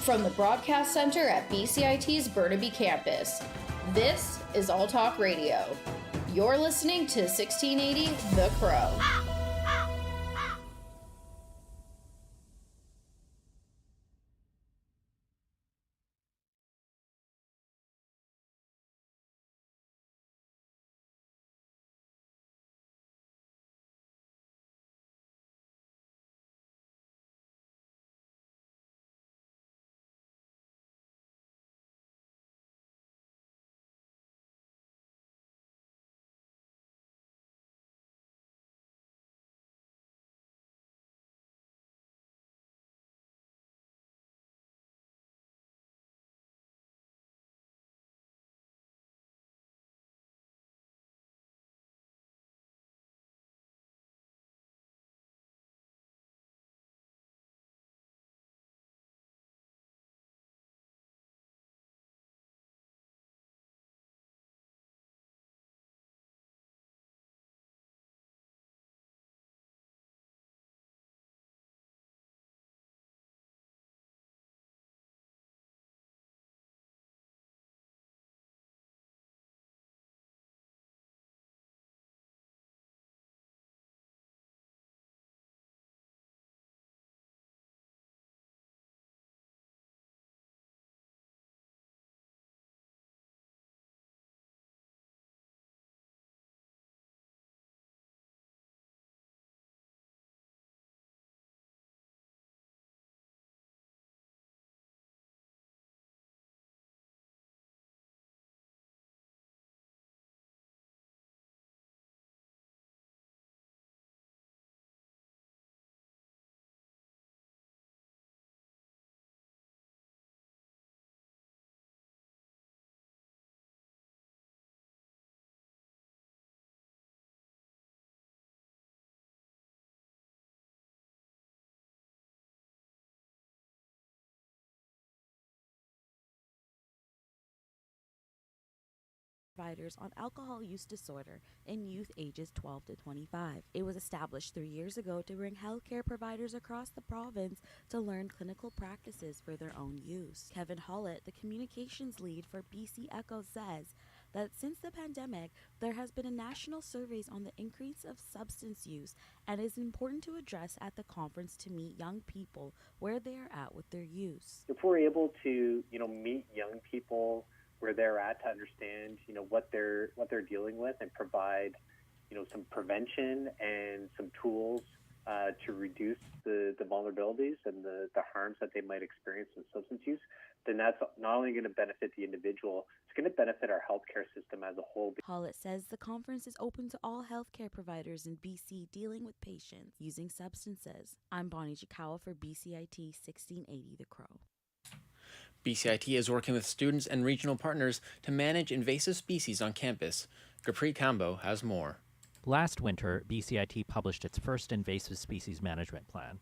from the Broadcast Center at BCIT's Burnaby Campus. This is All Talk Radio. You're listening to 1680 The Crow. Providers on alcohol use disorder in youth ages 12 to 25. It was established 3 years ago to bring healthcare providers across the province to learn clinical practices for their own use. Kevin Hollett, the communications lead for BC Echo, says that since the pandemic, there has been a national surveys on the increase of substance use and is important to address at the conference to meet young people where they are at with their use. If we're able to, meet young people where they're at to understand, what they're dealing with and provide, some prevention and some tools to reduce the vulnerabilities and the harms that they might experience in substance use, then that's not only going to benefit the individual, it's going to benefit our healthcare system as a whole. Hollett says the conference is open to all healthcare providers in BC dealing with patients using substances. I'm Bonnie Chikawa for BCIT 1680 The Crow. BCIT is working with students and regional partners to manage invasive species on campus. Gurpreet Kambo has more. Last winter, BCIT published its first invasive species management plan.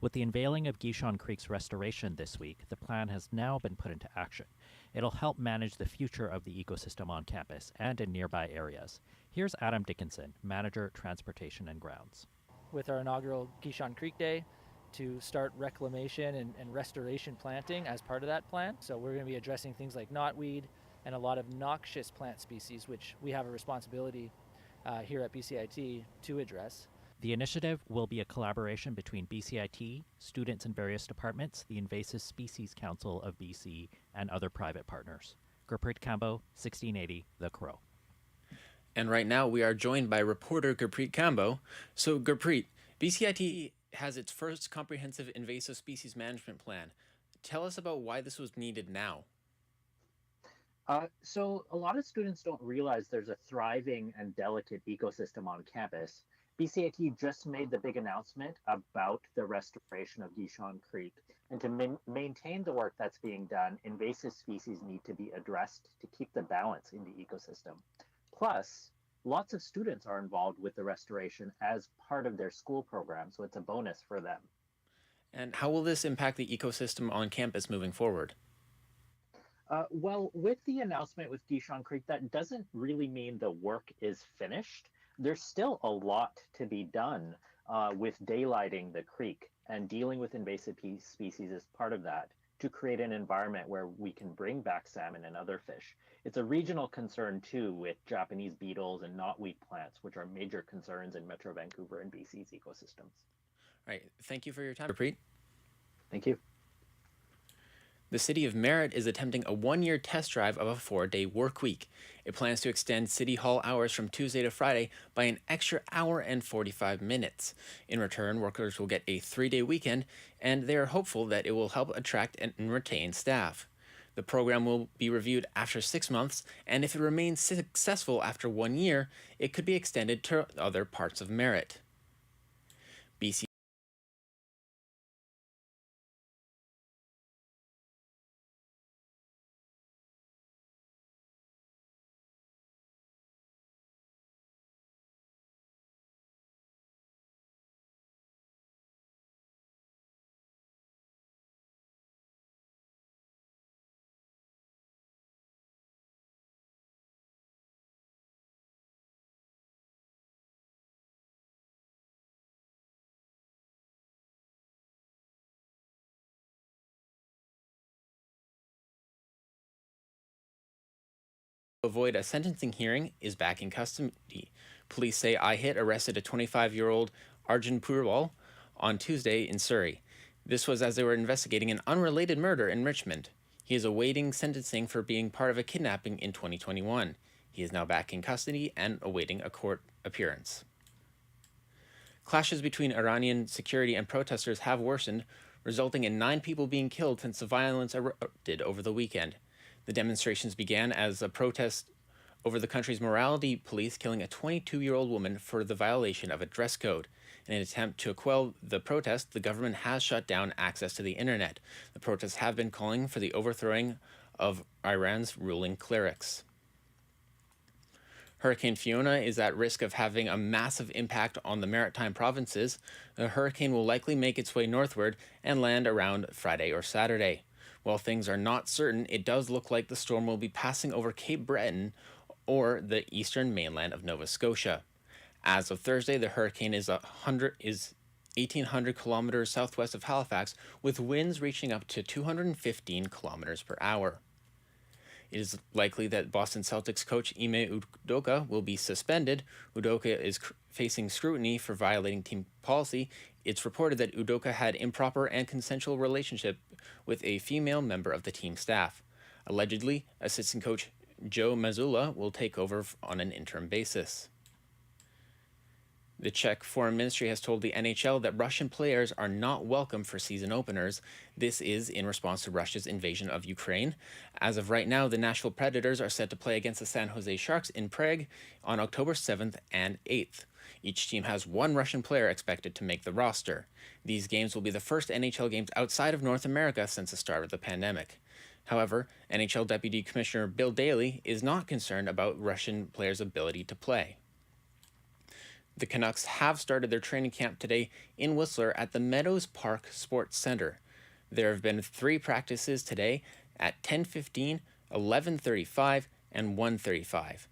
With the unveiling of Gishon Creek's restoration this week, the plan has now been put into action. It'll help manage the future of the ecosystem on campus and in nearby areas. Here's Adam Dickinson, Manager, Transportation and Grounds. With our inaugural Gishon Creek Day, to start reclamation and restoration planting as part of that plan. So we're going to be addressing things like knotweed and a lot of noxious plant species, which we have a responsibility here at BCIT to address. The initiative will be a collaboration between BCIT, students in various departments, the Invasive Species Council of BC, and other private partners. Gurpreet Kambo, 1680 The Crow. And right now we are joined by reporter Gurpreet Kambo. So Gurpreet, BCIT has its first comprehensive invasive species management plan. Tell us about why this was needed now. So a lot of students don't realize there's a thriving and delicate ecosystem on campus. BCIT just made the big announcement about the restoration of Gishon Creek. And to maintain the work that's being done, invasive species need to be addressed to keep the balance in the ecosystem. Plus, lots of students are involved with the restoration as part of their school program, so it's a bonus for them. And how will this impact the ecosystem on campus moving forward? Well, with the announcement with Gishon Creek, that doesn't really mean the work is finished. There's still a lot to be done with daylighting the creek, and dealing with invasive species is part of that. to create an environment where we can bring back salmon and other fish. It's a regional concern too, with Japanese beetles and knotweed plants, which are major concerns in Metro Vancouver and BC's ecosystems. All right, thank you for your time, Gurpreet. Thank you. The city of Merritt is attempting a one-year test drive of a 4-day work week. It plans to extend City Hall hours from Tuesday to Friday by an extra hour and 45 minutes. In return, workers will get a 3-day weekend, and they are hopeful that it will help attract and retain staff. The program will be reviewed after 6 months, and if it remains successful after 1 year, it could be extended to other parts of Merritt. BC avoid a sentencing hearing is back in custody. Police say IHIT arrested a 25-year-old Arjun Purwal on Tuesday in Surrey. This was as they were investigating an unrelated murder in Richmond. He is awaiting sentencing for being part of a kidnapping in 2021. He is now back in custody and awaiting a court appearance. Clashes between Iranian security and protesters have worsened, resulting in 9 people being killed since the violence erupted over the weekend. The demonstrations began as a protest over the country's morality police killing a 22-year-old woman for the violation of a dress code. In an attempt to quell the protest, the government has shut down access to the internet. The protests have been calling for the overthrowing of Iran's ruling clerics. Hurricane Fiona is at risk of having a massive impact on the maritime provinces. The hurricane will likely make its way northward and land around Friday or Saturday. While things are not certain, it does look like the storm will be passing over Cape Breton or the eastern mainland of Nova Scotia. As of Thursday, the hurricane is 1,800 kilometers southwest of Halifax, with winds reaching up to 215 kilometers per hour. It is likely that Boston Celtics coach Ime Udoka will be suspended. Udoka is facing scrutiny for violating team policy. It's reported that Udoka had improper and consensual relationship with a female member of the team staff. Allegedly, assistant coach Joe Mazzulla will take over on an interim basis. The Czech Foreign Ministry has told the NHL that Russian players are not welcome for season openers. This is in response to Russia's invasion of Ukraine. As of right now, the Nashville Predators are set to play against the San Jose Sharks in Prague on October 7th and 8th. Each team has 1 Russian player expected to make the roster. These games will be the first NHL games outside of North America since the start of the pandemic. However, NHL Deputy Commissioner Bill Daly is not concerned about Russian players' ability to play. The Canucks have started their training camp today in Whistler at the Meadows Park Sports Center. There have been 3 practices today at 10:15, 11:35, and 1:35.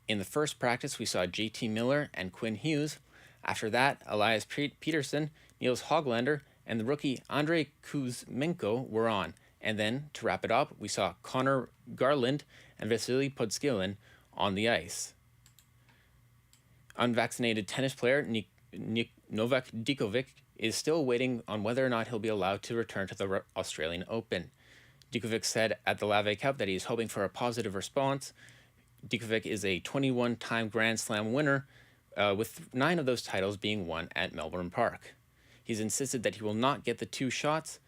In the first practice, we saw JT Miller and Quinn Hughes. After that, Elias Peterson, Niels Hoglander, and the rookie Andrei Kuzmenko were on. And then, to wrap it up, we saw Connor Garland and Vasily Podskilin on the ice. Unvaccinated tennis player Novak Djokovic is still waiting on whether or not he'll be allowed to return to the Australian Open. Djokovic said at the Lave Cup that he is hoping for a positive response. Djokovic is a 21-time Grand Slam winner, with 9 of those titles being won at Melbourne Park. He's insisted that he will not get the 2 shots,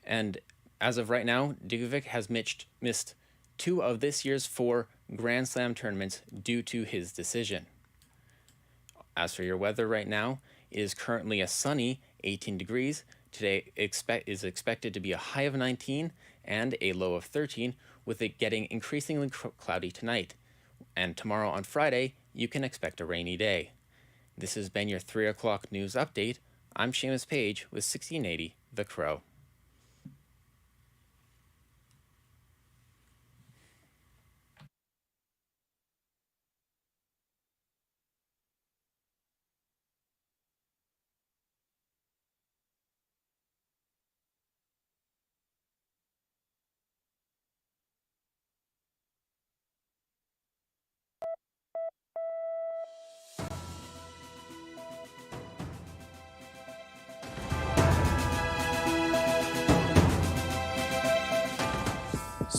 and as of right now, Djokovic has missed 2 of this year's 4 Grand Slam tournaments due to his decision. As for your weather right now, it is currently a sunny 18 degrees. Today is expected to be a high of 19 and a low of 13, with it getting increasingly cloudy tonight. And tomorrow on Friday, you can expect a rainy day. This has been your 3 o'clock news update. I'm Seamus Page with 1680 The Crow.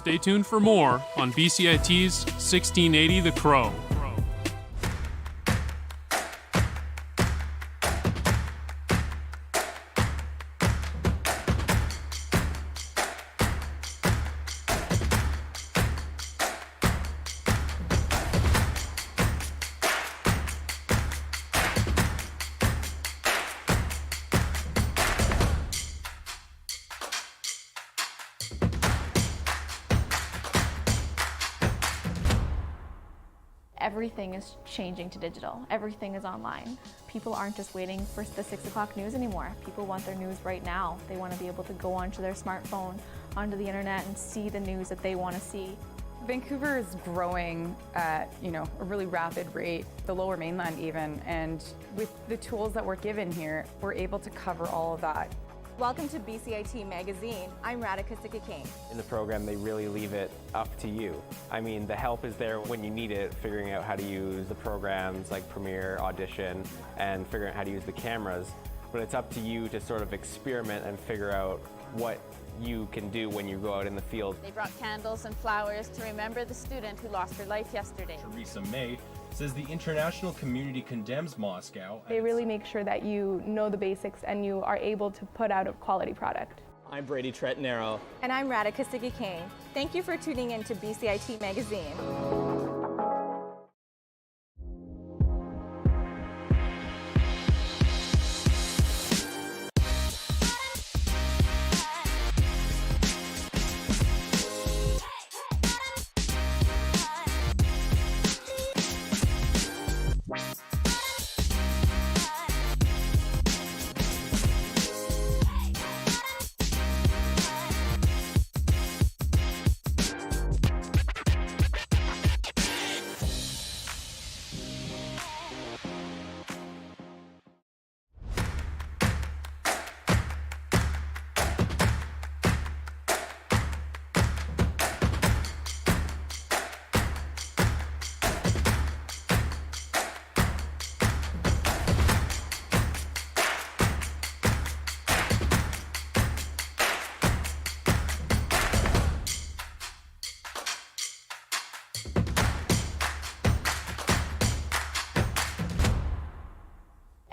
Stay tuned for more on BCIT's 1680 The Crow. Everything is changing to digital. Everything is online. People aren't just waiting for the 6 o'clock news anymore. People want their news right now. They want to be able to go onto their smartphone, onto the internet, and see the news that they want to see. Vancouver is growing at, a really rapid rate, the Lower Mainland even, and with the tools that we're given here, we're able to cover all of that. Welcome to BCIT Magazine. I'm Radhika Sikakane. In the program, they really leave it up to you. I mean, the help is there when you need it, figuring out how to use the programs like Premiere, Audition, and figuring out how to use the cameras. But it's up to you to sort of experiment and figure out what you can do when you go out in the field. They brought candles and flowers to remember the student who lost her life yesterday. Theresa May says the international community condemns Moscow. They really make sure that you know the basics and you are able to put out a quality product. I'm Brady Tretnero. And I'm Radhika Sikakane. Thank you for tuning in to BCIT Magazine.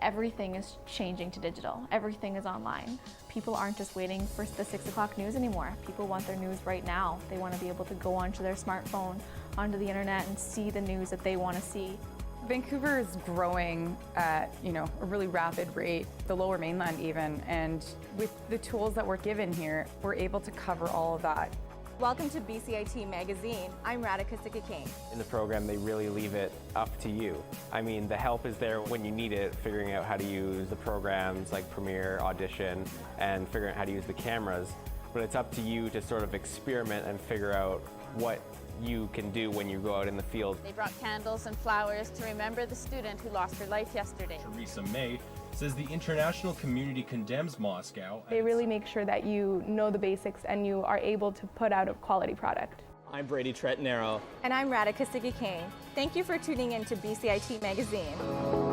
Everything is changing to digital. Everything is online. People aren't just waiting for the 6 o'clock news anymore. People want their news right now. They want to be able to go onto their smartphone, onto the internet, and see the news that they want to see. Vancouver is growing at, a really rapid rate, the Lower Mainland even, and with the tools that we're given here, we're able to cover all of that. Welcome to BCIT Magazine. I'm Radhika Sikakane. In the program, they really leave it up to you. I mean, the help is there when you need it, figuring out how to use the programs like Premiere, Audition, and figuring out how to use the cameras. But it's up to you to sort of experiment and figure out what you can do when you go out in the field. They brought candles and flowers to remember the student who lost her life yesterday. Theresa May says the international community condemns Moscow. They really make sure that you know the basics and you are able to put out a quality product. I'm Brady Tretnero. And I'm Radhika Sikakane. Thank you for tuning in to BCIT Magazine.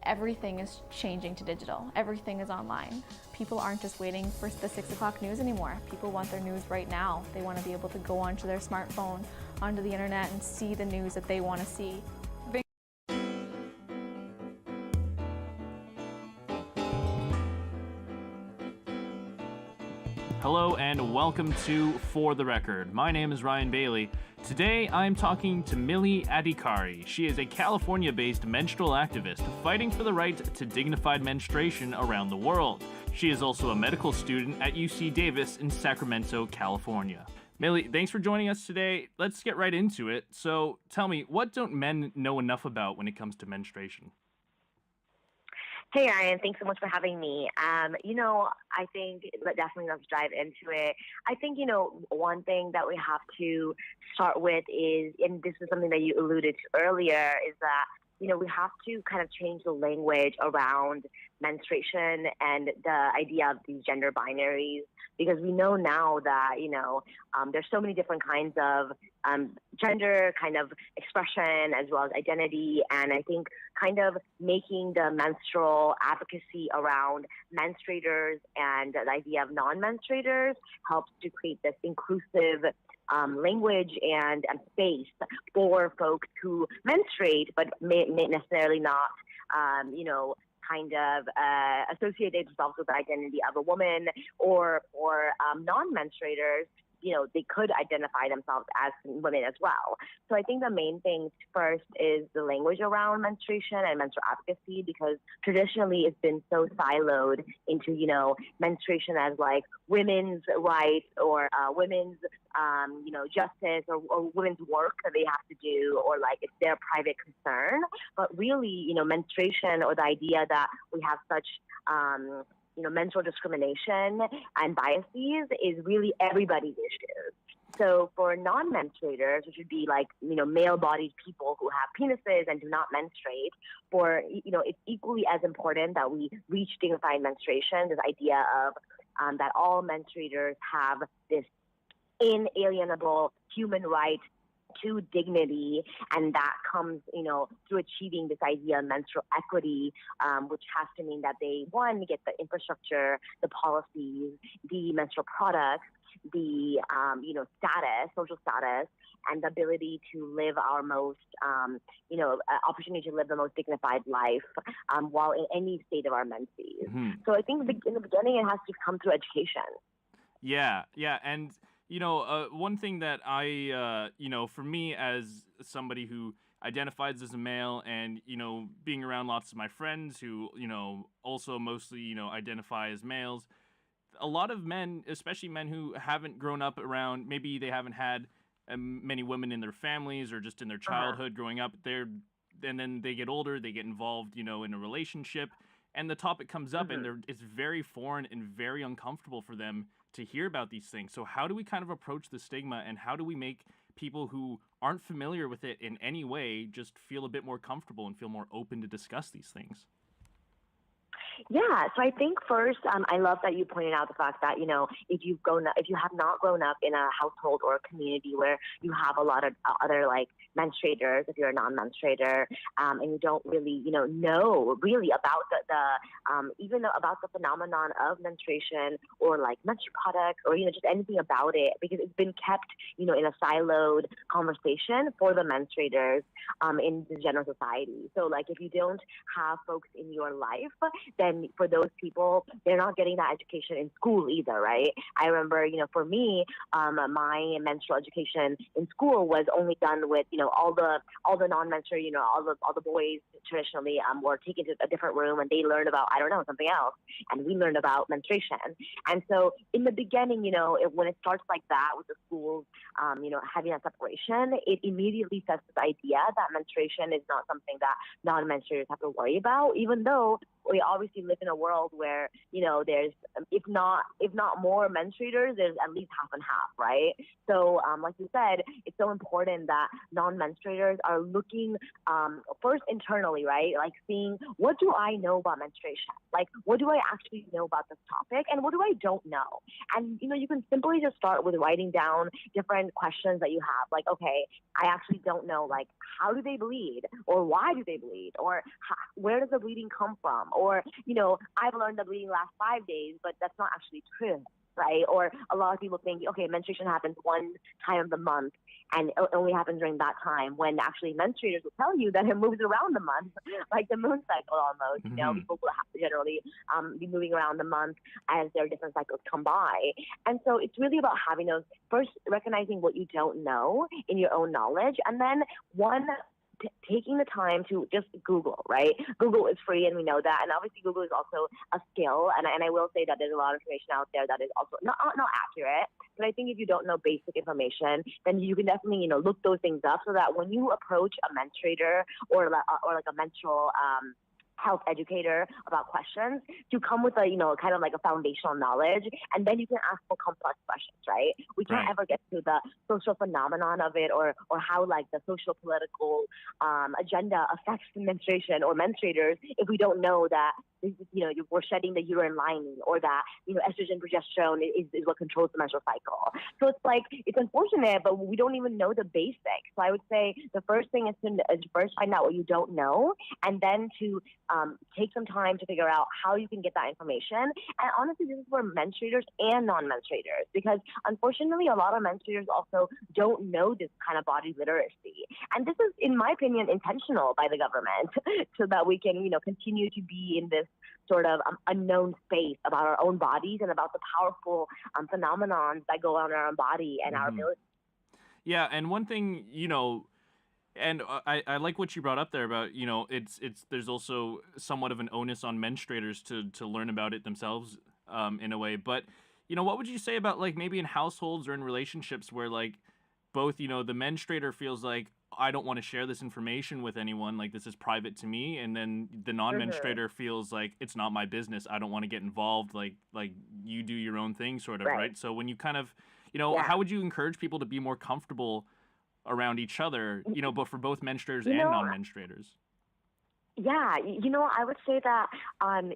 Everything is changing to digital. Everything is online. People aren't just waiting for the 6 o'clock news anymore. People want their news right now. They want to be able to go onto their smartphone, onto the internet, and see the news that they want to see. Hello and welcome to For the Record. My name is Ryan Bailey. Today I'm talking to Millie Adhikari. She is a California-based menstrual activist fighting for the right to dignified menstruation around the world. She is also a medical student at UC Davis in Sacramento, California. Millie, thanks for joining us today. Let's get right into it. So tell me, what don't men know enough about when it comes to menstruation? Hey, Ryan, thanks so much for having me. I think definitely let's dive into it. I think, one thing that we have to start with is, and this is something that you alluded to earlier, is that, we have to kind of change the language around menstruation and the idea of these gender binaries, because we know now that, there's so many different kinds of gender kind of expression as well as identity. And I think kind of making the menstrual advocacy around menstruators and the idea of non-menstruators helps to create this inclusive language and space for folks who menstruate but may necessarily not, associate themselves with the identity of a woman, or non-menstruators, they could identify themselves as women as well. So I think the main thing first is the language around menstruation and menstrual advocacy, because traditionally it's been so siloed into, menstruation as like women's rights or women's, justice or women's work that they have to do, or like it's their private concern. But really, menstruation, or the idea that we have such, menstrual discrimination and biases, is really everybody's issues. So for non-menstruators, which would be like, male-bodied people who have penises and do not menstruate, it's equally as important that we reach dignified menstruation, this idea of that all menstruators have this inalienable human right to dignity, and that comes, through achieving this idea of menstrual equity, which has to mean that they, one, get the infrastructure, the policies, the menstrual products, the, social status, and the ability to live our most, opportunity to live the most dignified life while in any state of our menses. Mm-hmm. So I think in the beginning, it has to come through education. Yeah, and one thing that I, for me as somebody who identifies as a male and, being around lots of my friends who, also mostly, identify as males, a lot of men, especially men who haven't grown up around, maybe they haven't had many women in their families or just in their childhood growing up, and then they get older, they get involved, in a relationship, and the topic comes up and it's very foreign and very uncomfortable for them to hear about these things. So how do we kind of approach the stigma, and how do we make people who aren't familiar with it in any way just feel a bit more comfortable and feel more open to discuss these things? Yeah, so I think first, I love that you pointed out the fact that, if you have not grown up in a household or a community where you have a lot of other like menstruators, if you're a non-menstruator, and you don't really, know really about even about the phenomenon of menstruation or like menstrual products or, just anything about it, because it's been kept, in a siloed conversation for the menstruators in the general society. So like if you don't have folks in your life, then for those people, they're not getting that education in school either, right? I remember, for me, my menstrual education in school was only done with, all the non-menstrual, all the boys traditionally were taken to a different room and they learned about, I don't know, something else, and we learned about menstruation. And so in the beginning, when it starts like that with the schools, having that separation, it immediately sets this idea that menstruation is not something that non-menstruators have to worry about, even though we obviously live in a world where, there's, if not more menstruators, there's at least half and half, right? So like you said, it's so important that non-menstruators are looking first internally, right? Like seeing, what do I know about menstruation? Like, what do I actually know about this topic? And what do I don't know? And, you can simply just start with writing down different questions that you have. Like, okay, I actually don't know, like, how do they bleed? Or why do they bleed? Or where does the bleeding come from? Or, I've learned the bleeding lasts 5 days, but that's not actually true. right? Or a lot of people think, okay, menstruation happens one time of the month and it only happens during that time, when actually menstruators will tell you that it moves around the month, like the moon cycle almost. You know, people will have to generally be moving around the month as their different cycles come by. And so it's really about having those, first recognizing what you don't know in your own knowledge, and then taking the time to just Google, right? Google is free, and we know that. And obviously Google is also a skill. And I will say that there's a lot of information out there that is also not accurate. But I think if you don't know basic information, then you can definitely, you know, look those things up, so that when you approach a menstruator or like a menstrual health educator about questions, to come with a, you know, kind of like a foundational knowledge, and then you can ask more complex questions, right? We can't ever get to the social phenomenon of it, or how like the social political agenda affects menstruation or menstruators, if we don't know that, you know, we're shedding the uterine lining, or that, you know, estrogen, progesterone is what controls the menstrual cycle. So it's like, it's unfortunate, but we don't even know the basics. So I would say the first thing is to first find out what you don't know, and then to take some time to figure out how you can get that information. And honestly, this is for menstruators and non-menstruators, because unfortunately, a lot of menstruators also don't know this kind of body literacy. And this is, in my opinion, intentional by the government, so that we can, you know, continue to be in this sort of unknown space about our own bodies and about the powerful phenomenons that go on in our own body and our ability. Yeah, and one thing, you know, and I like what you brought up there about, you know, it's there's also somewhat of an onus on menstruators to learn about it themselves, in a way. But, you know, what would you say about, like, maybe in households or in relationships where, like, both, you know, the menstruator feels like, I don't want to share this information with anyone, like, this is private to me, and then the non-menstruator feels like, it's not my business, I don't want to get involved, like you do your own thing, sort of, right? So when you kind of, you know, how would you encourage people to be more comfortable around each other, you know, but for both menstruators and non-menstruators? Yeah, you know, I would say that,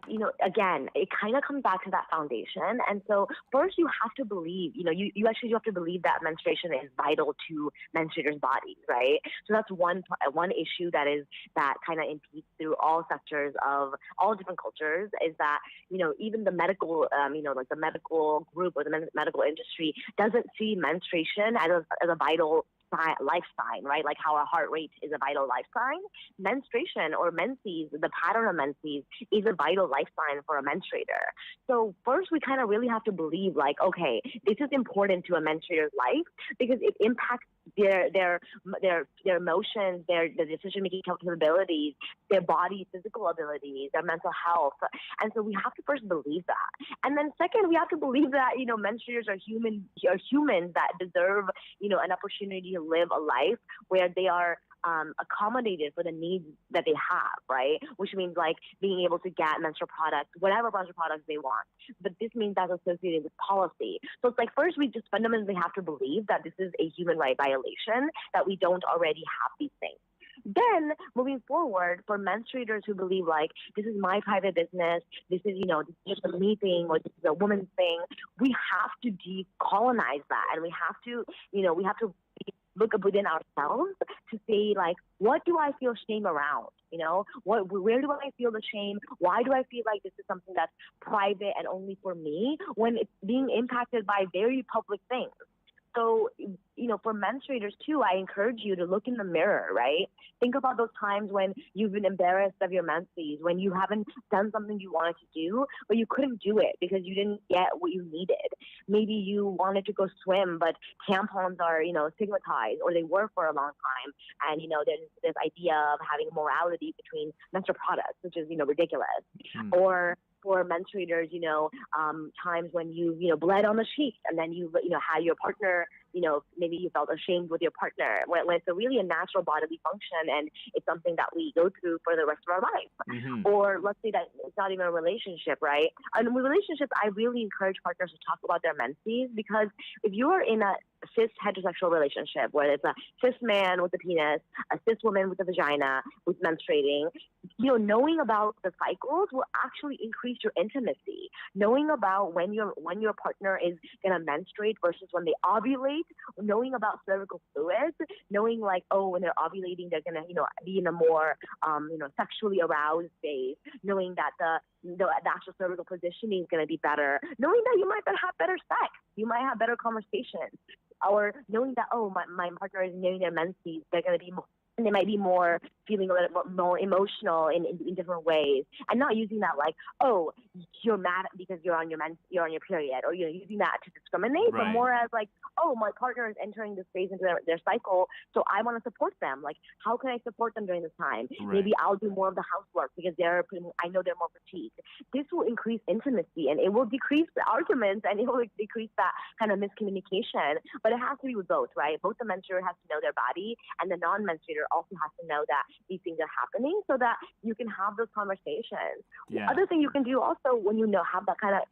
you know, again, it kind of comes back to that foundation. And so first you have to believe, you know, you have to believe that menstruation is vital to menstruators' bodies, right? So that's one issue that kind of impedes through all sectors of all different cultures, is that, you know, even the medical, you know, like the medical group or the medical industry doesn't see menstruation as a vital life sign, right? Like how our heart rate is a vital life sign. Menstruation or menses, the pattern of menses, is a vital life sign for a menstruator. So first, we kind of really have to believe, like, okay, this is important to a menstruator's life because it impacts their emotions, their decision-making capabilities, their body's physical abilities, their mental health. And so we have to first believe that. And then second, we have to believe that, you know, menstruators are humans that deserve, you know, an opportunity to live a life where they are accommodated for the needs that they have, right? Which means like being able to get menstrual products, whatever menstrual products they want. But this means that's associated with policy. So it's like, first, we just fundamentally have to believe that this is a human right violation, that we don't already have these things. Then moving forward, for menstruators who believe like, this is my private business, this is, you know, this is just a me thing, or this is a woman's thing, we have to decolonize that. And we have to, you know, look up within ourselves to say, like, what do I feel shame around? You know, where do I feel the shame? Why do I feel like this is something that's private and only for me when it's being impacted by very public things? So, you know, for menstruators too, I encourage you to look in the mirror, right? Think about those times when you've been embarrassed of your menses, when you haven't done something you wanted to do, but you couldn't do it because you didn't get what you needed. Maybe you wanted to go swim, but tampons are, you know, stigmatized, or they were for a long time. And, you know, there's this idea of having morality between menstrual products, which is, you know, ridiculous. Or for menstruators, you know, times when you know, bled on the sheets, and then you know, had your partner, you know, maybe you felt ashamed with your partner, when it's really a natural bodily function and it's something that we go through for the rest of our life. Or let's say that it's not even a relationship, right? And with relationships, I really encourage partners to talk about their menses, because if you're in a cis heterosexual relationship where it's a cis man with a penis, a cis woman with a vagina, with menstruating, you know, knowing about the cycles will actually increase your intimacy. Knowing about when your partner is going to menstruate versus when they ovulate ovulate, knowing about cervical fluids, knowing like, oh, when they're ovulating, they're gonna, be in a more, sexually aroused phase, knowing that the actual cervical positioning is gonna be better, knowing that you might have better sex, you might have better conversations, or knowing that, oh, my partner is nearing their menses, they're gonna be more, and they might be more feeling a little bit more emotional in different ways, and not using that like, oh, you're mad because you're on your period, or using that to discriminate, but more as like, oh, my partner is entering this phase into their cycle, so I want to support them. Like, how can I support them during this time? Maybe I'll do more of the housework because I know they're more fatigued. This will increase intimacy, and it will decrease the arguments, and it will decrease that kind of miscommunication. But it has to be with both, right? Both the menstruator has to know their body, and the non-menstruator also has to know that these things are happening, so that you can have those conversations. Yeah. The other thing you can do also when have that kind of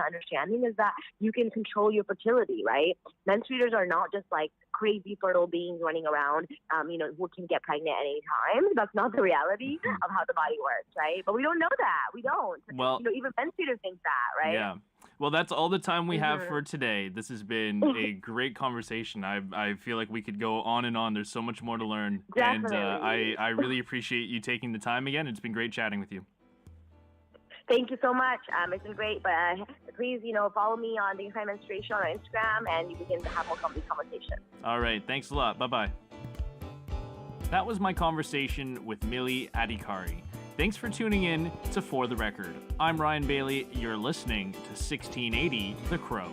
understanding is that you can control your fertility, right? Menstruators are not just like crazy fertile beings running around, who can get pregnant at any time. That's not the reality of how the body works, right? But we don't know that. We don't. Well, even menstruators think that, right? Yeah. Well, that's all the time we have for today. This has been a great conversation. I feel like we could go on and on. There's so much more to learn. Definitely. And I really appreciate you taking the time again. It's been great chatting with you. Thank you so much. It's been great. But please, follow me on the Time Menstruation on Instagram, and you begin to have more conversations. All right. Thanks a lot. Bye-bye. That was my conversation with Millie Adhikari. Thanks for tuning in to For the Record. I'm Ryan Bailey. You're listening to 1680 The Crow.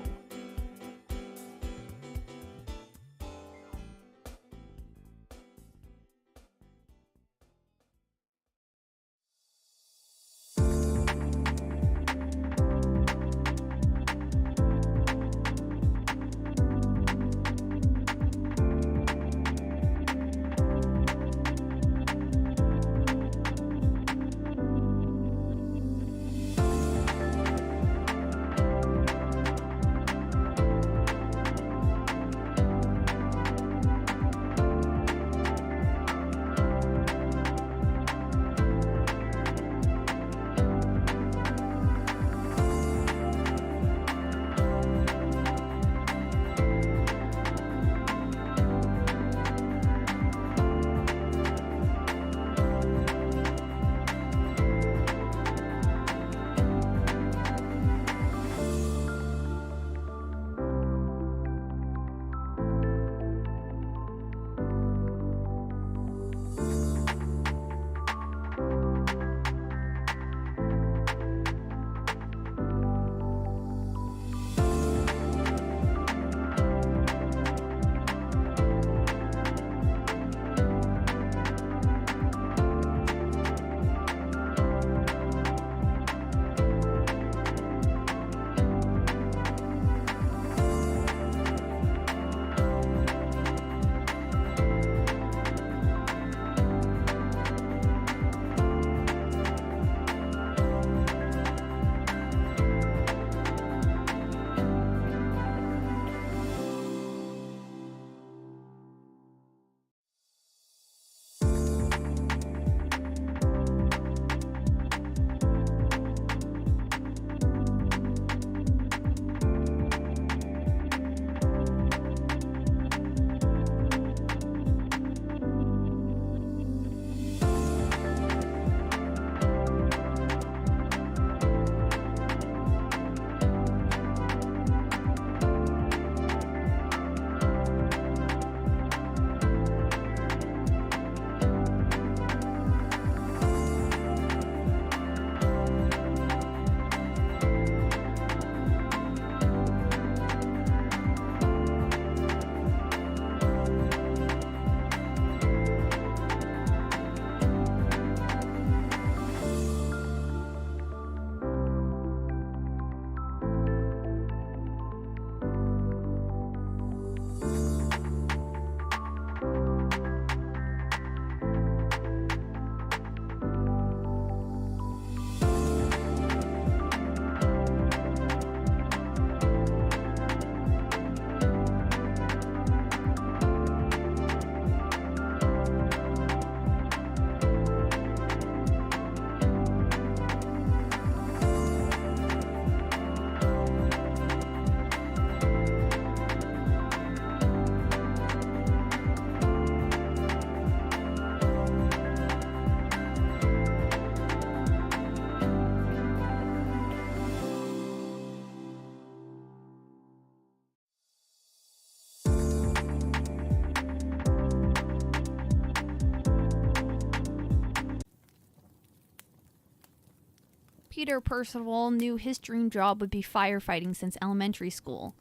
Peter Percival knew his dream job would be firefighting since elementary school.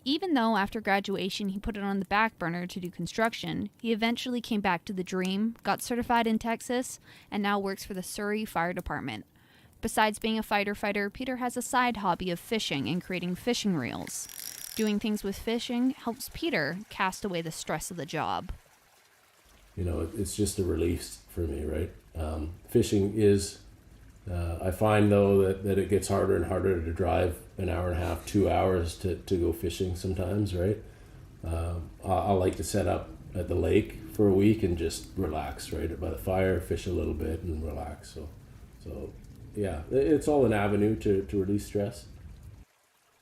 Even though after graduation he put it on the back burner to do construction, he eventually came back to the dream, got certified in Texas, and now works for the Surrey Fire Department. Besides being a fighter, Peter has a side hobby of fishing and creating fishing reels. Doing things with fishing helps Peter cast away the stress of the job. You know, it's just a relief for me, right? Fishing is, I find though that it gets harder and harder to drive an hour and a half, 2 hours to go fishing sometimes, right? I like to set up at the lake for a week and just relax, right? By the fire, fish a little bit and relax. So yeah, it's all an avenue to release stress.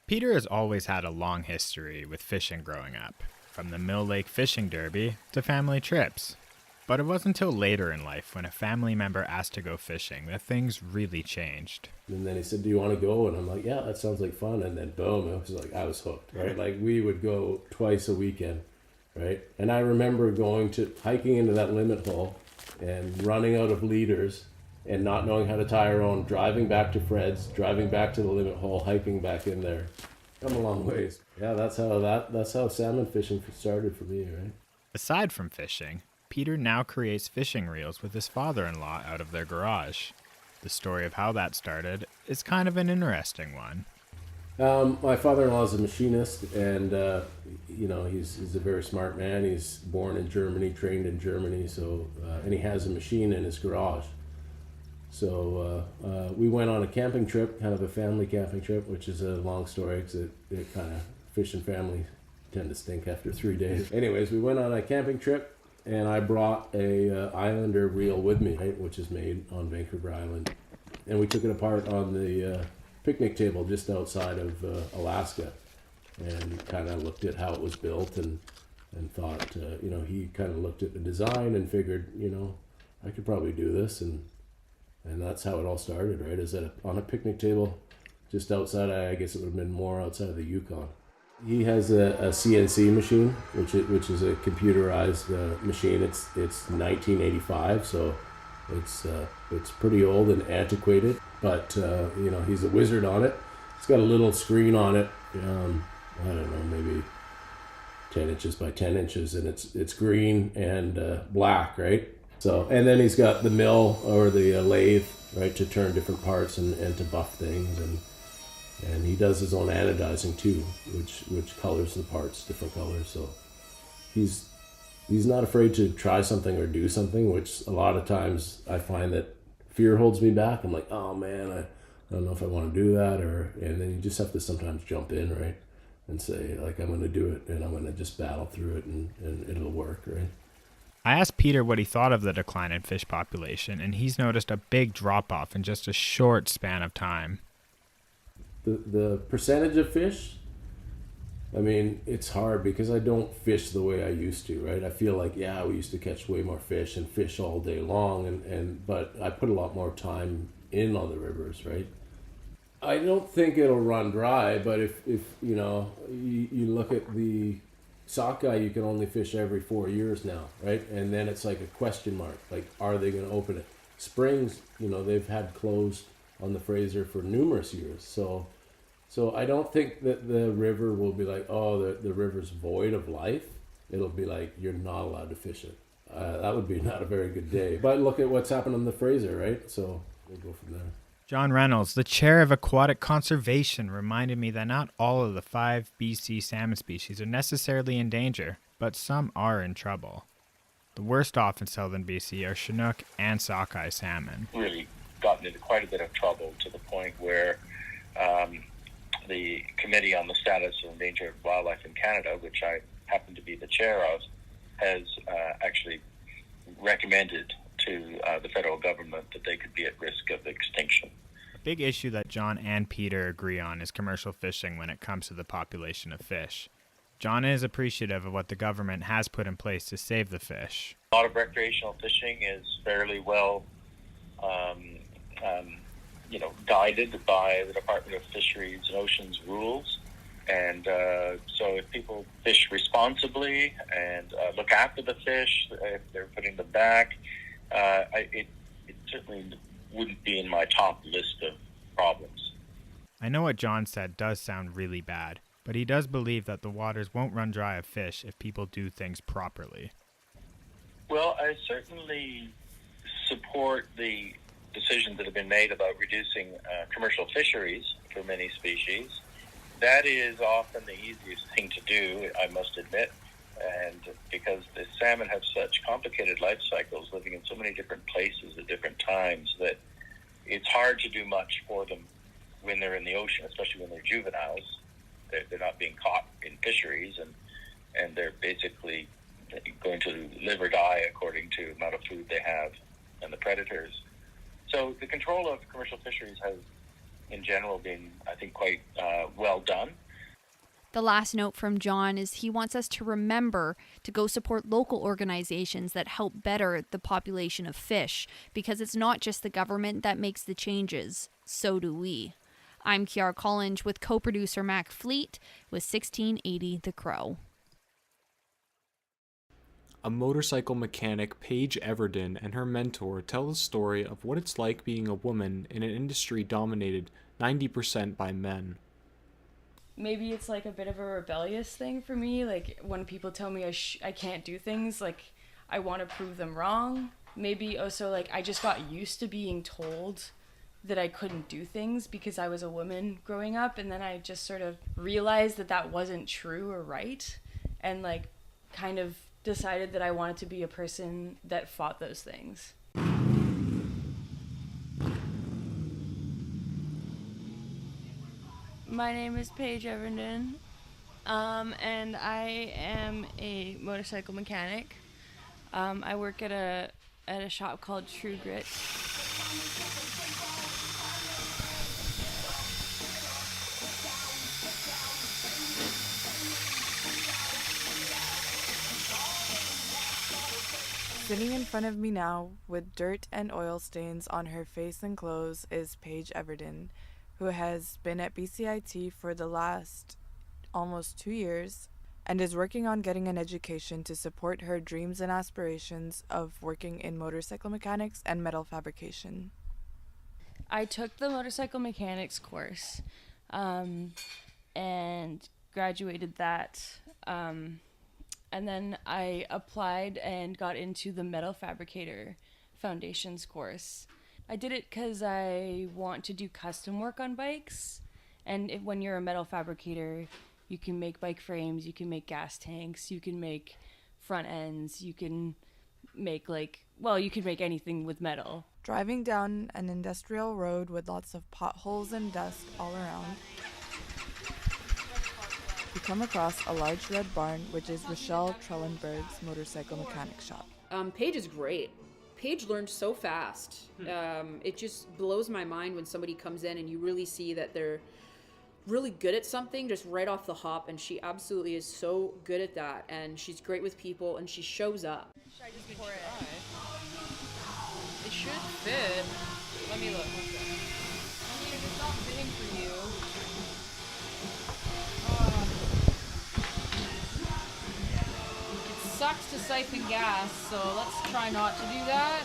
Peter has always had a long history with fishing growing up, from the Mill Lake Fishing Derby to family trips. But it wasn't until later in life, when a family member asked to go fishing, that things really changed. And then he said, do you want to go? And I'm like, yeah, that sounds like fun. And then boom, it was like, I was hooked, right? Like we would go twice a weekend, right? And I remember hiking into that limit hole and running out of leaders and not knowing how to tie our own, driving back to Fred's, driving back to the limit hole, hiking back in there. Come a long ways. Yeah, that's how salmon fishing started for me, right? Aside from fishing, Peter now creates fishing reels with his father-in-law out of their garage. The story of how that started is kind of an interesting one. My father-in-law is a machinist, and he's a very smart man. He's born in Germany, trained in Germany, and he has a machine in his garage. So we went on a camping trip, kind of a family camping trip, which is a long story because it kind of, fish and family tend to stink after 3 days. Anyways, we went on a camping trip, and I brought a Islander reel with me, right, which is made on Vancouver Island. And we took it apart on the picnic table just outside of Alaska, and kind of looked at how it was built and thought, he kind of looked at the design and figured, I could probably do this. And that's how it all started, right? Is that on a picnic table just outside, I guess it would have been more outside of the Yukon. He has a CNC machine, which is a computerized machine. It's 1985, so it's pretty old and antiquated. But he's a wizard on it. It's got a little screen on it. I don't know, maybe 10 inches by 10 inches, and it's green and black, right? So, and then he's got the mill or the lathe, right, to turn different parts and to buff things, and he does his own anodizing too, which colors the parts different colors. So he's not afraid to try something or do something, which a lot of times I find that fear holds me back. I'm like, oh man, I don't know if I want to do that, and then you just have to sometimes jump in, right, and say like, I'm going to do it, and I'm going to just battle through it, and it'll work, right? I asked Peter what he thought of the decline in fish population, and he's noticed a big drop-off in just a short span of time. The percentage of fish, I mean, it's hard because I don't fish the way I used to, right? I feel like, yeah, we used to catch way more fish and fish all day long, but I put a lot more time in on the rivers, right? I don't think it'll run dry, but if you look at the sockeye, you can only fish every 4 years now, right? And then it's like a question mark, like, are they going to open it? Springs, they've had closed on the Fraser for numerous years. So I don't think that the river will be like, oh, the river's void of life. It'll be like, you're not allowed to fish it. That would be not a very good day. But look at what's happened on the Fraser, right? So we'll go from there. John Reynolds, the chair of aquatic conservation, reminded me that not all of the 5 BC salmon species are necessarily in danger, but some are in trouble. The worst off in southern BC are Chinook and sockeye salmon. Really gotten into quite a bit of trouble to the point where the Committee on the Status of Endangered Wildlife in Canada, which I happen to be the chair of, has actually recommended to the federal government that they could be at risk of extinction. A big issue that John and Peter agree on is commercial fishing when it comes to the population of fish. John is appreciative of what the government has put in place to save the fish. A lot of recreational fishing is fairly well guided by the Department of Fisheries and Oceans rules. And so if people fish responsibly and look after the fish, if they're putting them back, it certainly wouldn't be in my top list problems. I know what John said does sound really bad, but he does believe that the waters won't run dry of fish if people do things properly. Well, I certainly support the decisions that have been made about reducing commercial fisheries for many species. That is often the easiest thing to do, I must admit, and because the salmon have such complicated life cycles, living in so many different places at different times, that it's hard to do much for them when they're in the ocean, especially when they're juveniles. They're not being caught in fisheries, and they're basically going to live or die according to the amount of food they have and the predators. So the control of commercial fisheries has, in general, been, I think, quite well done. The last note from John is he wants us to remember to go support local organizations that help better the population of fish, because it's not just the government that makes the changes, so do we. I'm Kiara Collins with co-producer Mac Fleet with 1680 The Crow. A motorcycle mechanic, Paige Everden, and her mentor tell the story of what it's like being a woman in an industry dominated 90% by men. Maybe it's like a bit of a rebellious thing for me, like when people tell me I can't do things, like I want to prove them wrong. Maybe also like I just got used to being told that I couldn't do things because I was a woman growing up, and then I just sort of realized that that wasn't true or right, and like kind of decided that I wanted to be a person that fought those things. My name is Paige Everden, and I am a motorcycle mechanic. I work at a shop called True Grit. Sitting in front of me now, with dirt and oil stains on her face and clothes, is Paige Everden, who has been at BCIT for the last almost 2 years and is working on getting an education to support her dreams and aspirations of working in motorcycle mechanics and metal fabrication. I took the motorcycle mechanics course and graduated that. And then I applied and got into the metal fabricator foundations course. I did it because I want to do custom work on bikes. And when you're a metal fabricator, you can make bike frames, you can make gas tanks, you can make front ends, you can make you can make anything with metal. Driving down an industrial road with lots of potholes and dust all around, we come across a large red barn, which is Rochelle Trellenberg's motorcycle mechanic shop. Paige is great. Paige learned so fast. It just blows my mind when somebody comes in and you really see that they're really good at something just right off the hop, and she absolutely is so good at that, and she's great with people, and she shows up. Should I just pour it? It should fit. Let me look. I mean, if it's not fitting for you. It sucks to siphon gas, so let's try not to do that.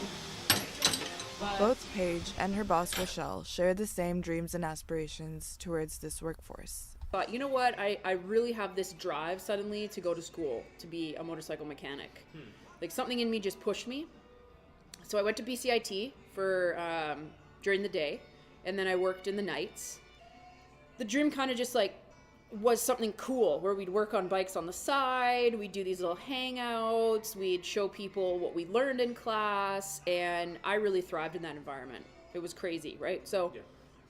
But both Paige and her boss Rochelle share the same dreams and aspirations towards this workforce. But you know what? I really have this drive suddenly to go to school to be a motorcycle mechanic. Like something in me just pushed me. So I went to BCIT for during the day, and then I worked in the nights. The dream kind of just was something cool where we'd work on bikes on the side, we'd do these little hangouts, we'd show people what we learned in class, and I really thrived in that environment. It was crazy, right? So,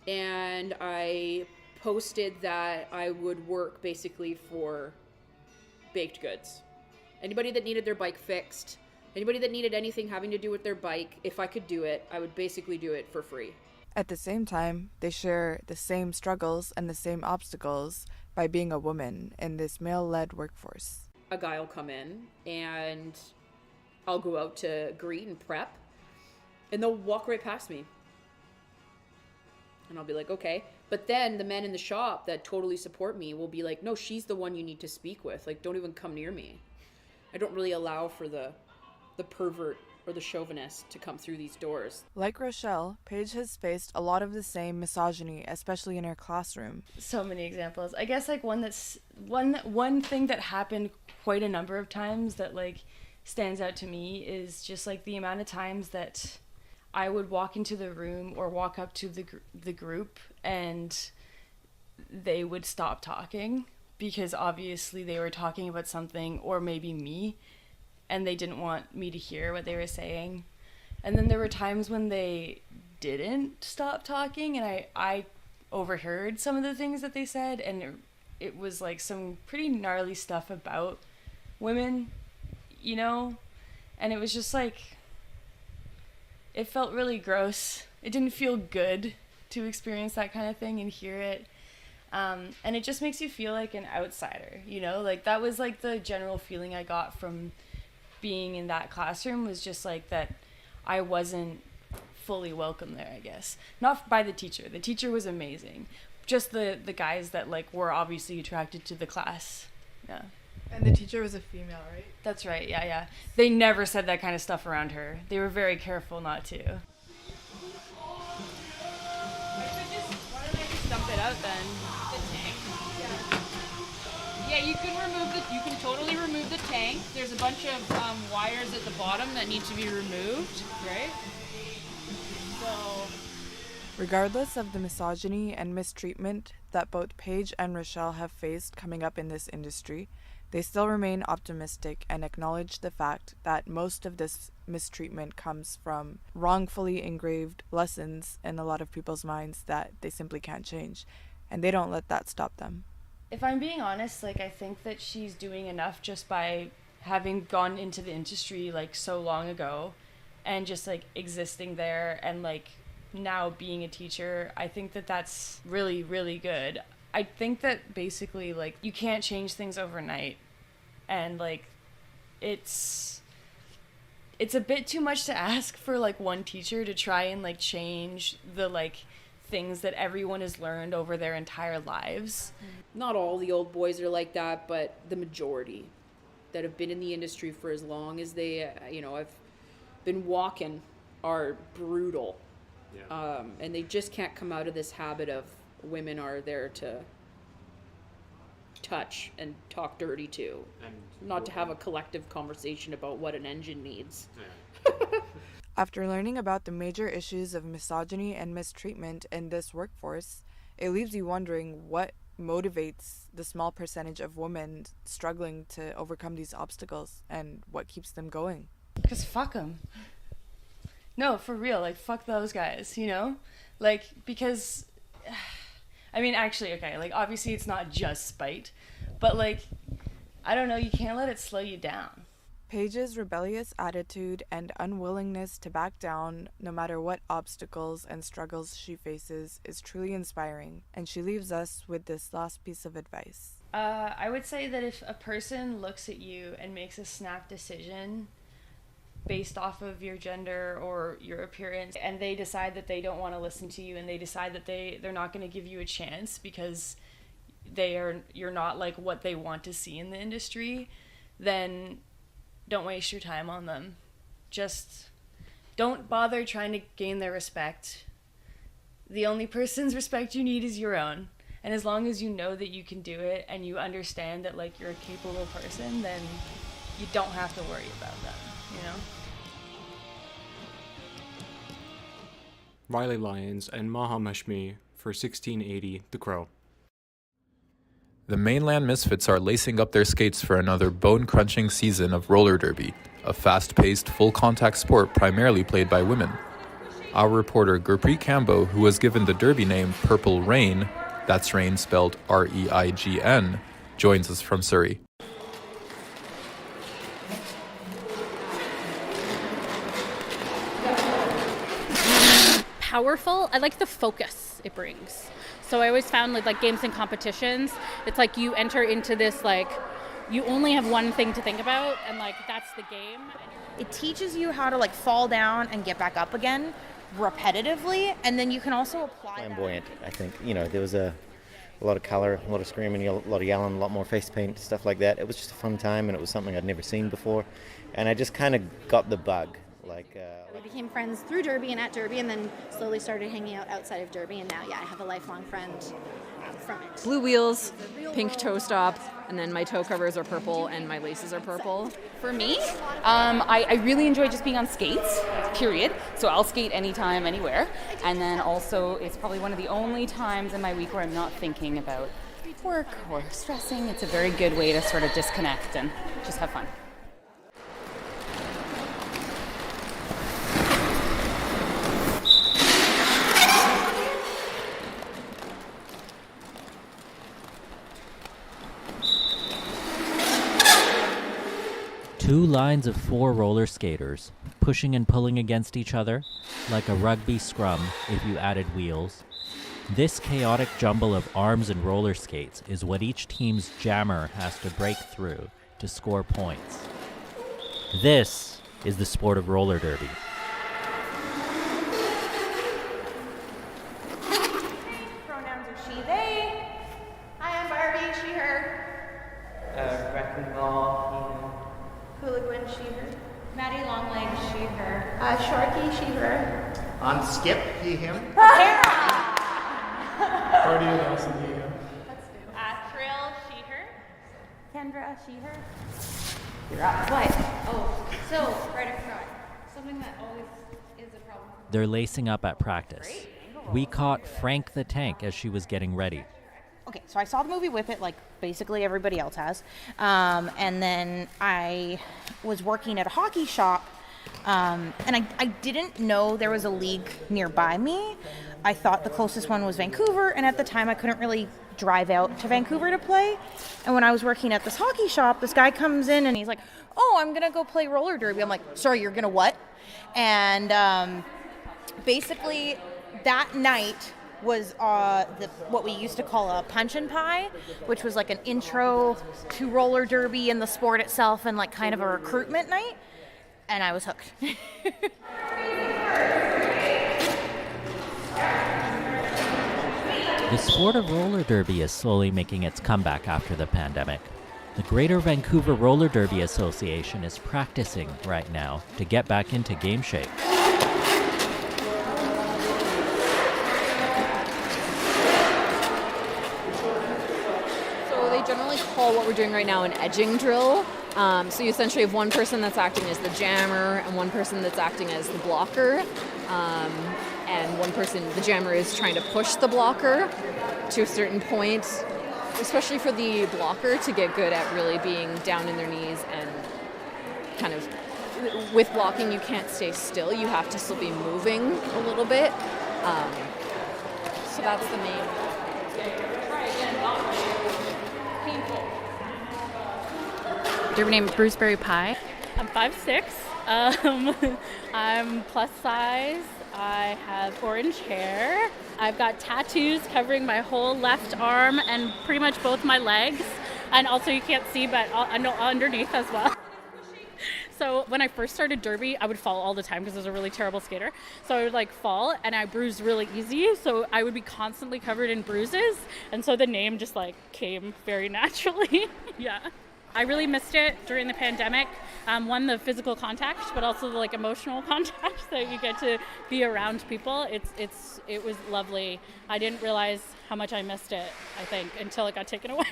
and I posted that I would work basically for baked goods. Anybody that needed their bike fixed, anybody that needed anything having to do with their bike, if I could do it, I would basically do it for free. At the same time, they share the same struggles and the same obstacles by being a woman in this male-led workforce. A guy will come in and I'll go out to greet and prep, and they'll walk right past me. And I'll be like, okay. But then the men in the shop that totally support me will be like, no, she's the one you need to speak with. Like, don't even come near me. I don't really allow for the pervert or the chauvinist to come through these doors. Like Rochelle, Paige has faced a lot of the same misogyny, especially in her classroom. So many examples. I guess like one thing that happened quite a number of times that like stands out to me is just like the amount of times that I would walk into the room or walk up to the group and they would stop talking because obviously they were talking about something, or maybe me, and they didn't want me to hear what they were saying. And then there were times when they didn't stop talking, and I overheard some of the things that they said, and it was like some pretty gnarly stuff about women, you know? And it was just like, it felt really gross. It didn't feel good to experience that kind of thing and hear it. And it just makes you feel like an outsider, you know? Like that was like the general feeling I got from being in that classroom, was just like that I wasn't fully welcome there, I guess. Not by the teacher. The teacher was amazing. Just the guys that like were obviously attracted to the class. Yeah. And the teacher was a female, right? That's right, yeah. They never said that kind of stuff around her. They were very careful not to. Why don't I just dump it out then? The tank? Yeah, you can totally remove the tank. There's a bunch of wires at the bottom that need to be removed, right? So... Regardless of the misogyny and mistreatment that both Paige and Rochelle have faced coming up in this industry, they still remain optimistic and acknowledge the fact that most of this mistreatment comes from wrongfully engraved lessons in a lot of people's minds that they simply can't change, and they don't let that stop them. If I'm being honest, like I think that she's doing enough just by having gone into the industry like so long ago and just like existing there and like now being a teacher. I think that that's really, really good. I think that basically like you can't change things overnight, and like it's a bit too much to ask for like one teacher to try and like change the like things that everyone has learned over their entire lives. Not all the old boys are like that, but the majority that have been in the industry for as long as they, have been walking are brutal. Yeah. And they just can't come out of this habit of women are there to touch and talk dirty to, and not to have a collective conversation about what an engine needs. Yeah. After learning about the major issues of misogyny and mistreatment in this workforce, it leaves you wondering what motivates the small percentage of women struggling to overcome these obstacles and what keeps them going. Because fuck them. No, for real, like fuck those guys, you know? Like, because, I mean, actually, okay, like obviously it's not just spite, but like, I don't know, you can't let it slow you down. Paige's rebellious attitude and unwillingness to back down, no matter what obstacles and struggles she faces, is truly inspiring, and she leaves us with this last piece of advice. I would say that if a person looks at you and makes a snap decision based off of your gender or your appearance, and they decide that they don't want to listen to you, and they decide that they're not going to give you a chance because you're not like what they want to see in the industry, then don't waste your time on them. Just don't bother trying to gain their respect. The only person's respect you need is your own. And as long as you know that you can do it and you understand that like you're a capable person, then you don't have to worry about them, you know? Riley Lyons and Maha Mashmi for 1680 The Crow. The mainland misfits are lacing up their skates for another bone-crunching season of roller derby, a fast-paced, full-contact sport primarily played by women. Our reporter Gurpreet Kambo, who was given the derby name Purple Rain, that's rain spelled R-E-I-G-N, joins us from Surrey. Powerful. I like the focus it brings. So I always found like games and competitions, it's like you enter into this like you only have one thing to think about, and like that's the game. It teaches you how to like fall down and get back up again repetitively, and then you can also apply flamboyant. I think there was a lot of color, a lot of screaming, a lot of yelling, a lot more face paint, stuff like that. It was just a fun time, and it was something I'd never seen before, and I just kind of got the bug We became friends through Derby and at Derby, and then slowly started hanging out outside of Derby, and now, I have a lifelong friend from it. Blue wheels, pink toe stops, and then my toe covers are purple and my laces are purple. For me, I really enjoy just being on skates, period. So I'll skate anytime, anywhere. And then also, it's probably one of the only times in my week where I'm not thinking about work or stressing. It's a very good way to sort of disconnect and just have fun. Two lines of 4 roller skaters, pushing and pulling against each other, like a rugby scrum if you added wheels. This chaotic jumble of arms and roller skates is what each team's jammer has to break through to score points. This is the sport of roller derby. Pronouns are she, they. Hi, I'm Barbie, she, her. Wrecking ball, Hooligan, she, her. Maddie Longlegs, she, her. Sharky, she, her. on skip, he, him. Party and awesome, he, him. Let's do. Trill, she, her. Kendra, she, her. You're up. What? Oh, so, right up front. Something that always is a problem. They're lacing up at practice. We caught Frank the Tank as she was getting ready. Okay, so I saw the movie Whip It like basically everybody else has. And then I was working at a hockey shop, and I didn't know there was a league nearby me. I thought the closest one was Vancouver, and at the time I couldn't really drive out to Vancouver to play. And when I was working at this hockey shop, this guy comes in and he's like, "Oh, I'm gonna go play roller derby." I'm like, "Sorry, you're gonna what?" And basically that night was what we used to call a punch and pie, which was like an intro to roller derby and the sport itself, and like kind of a recruitment night, and I was hooked. The sport of roller derby is slowly making its comeback after the pandemic. The Greater Vancouver Roller Derby Association is practicing right now to get back into game shape. So they generally call what we're doing right now an edging drill. So you essentially have one person that's acting as the jammer and one person that's acting as the blocker. And one person, the jammer, is trying to push the blocker to a certain point, especially for the blocker to get good at really being down in their knees and kind of, with blocking you can't stay still, you have to still be moving a little bit. So that's the main. Do you have a name? Bruceberry Pie. I'm 5'6". I'm plus size. I have orange hair. I've got tattoos covering my whole left arm and pretty much both my legs. And also you can't see, but underneath as well. So when I first started derby, I would fall all the time because I was a really terrible skater. So I would fall and I bruised really easy. So I would be constantly covered in bruises. And so the name just came very naturally. Yeah. I really missed it during the pandemic. One, the physical contact, but also the emotional contact that you get to be around people. It was lovely. I didn't realize how much I missed it, I think, until it got taken away,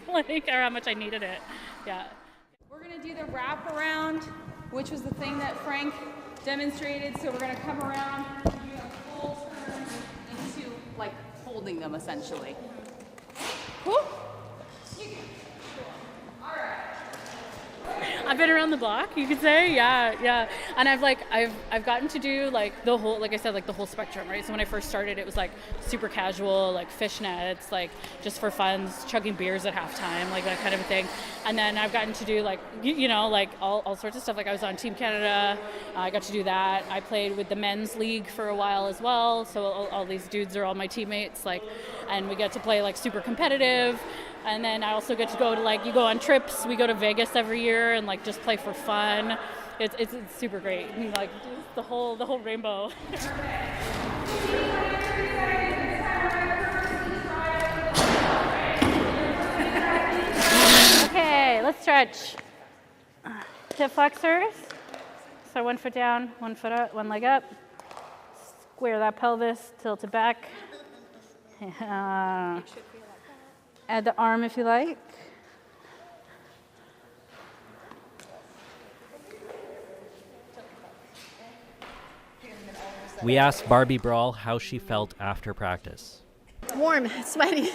or how much I needed it. Yeah. We're gonna do the wrap around, which was the thing that Frank demonstrated. So we're gonna come around, do a full turn into holding them essentially. Whoop. I've been around the block, you could say, yeah. And I've gotten to do the whole, like I said, the whole spectrum, right? So when I first started, it was super casual, fishnets, just for fun, chugging beers at halftime, that kind of a thing. And then I've gotten to do all sorts of stuff. I was on Team Canada, I got to do that. I played with the men's league for a while as well. So all these dudes are all my teammates, and we get to play super competitive. And then I also get to go to you go on trips. We go to Vegas every year and just play for fun. It's super great. The whole rainbow. Okay, let's stretch. Hip flexors. So 1 foot down, 1 foot up, 1 leg up. Square that pelvis, tilt it back. Add the arm if you like. We asked Barbie Brawl how she felt after practice. Warm, sweaty,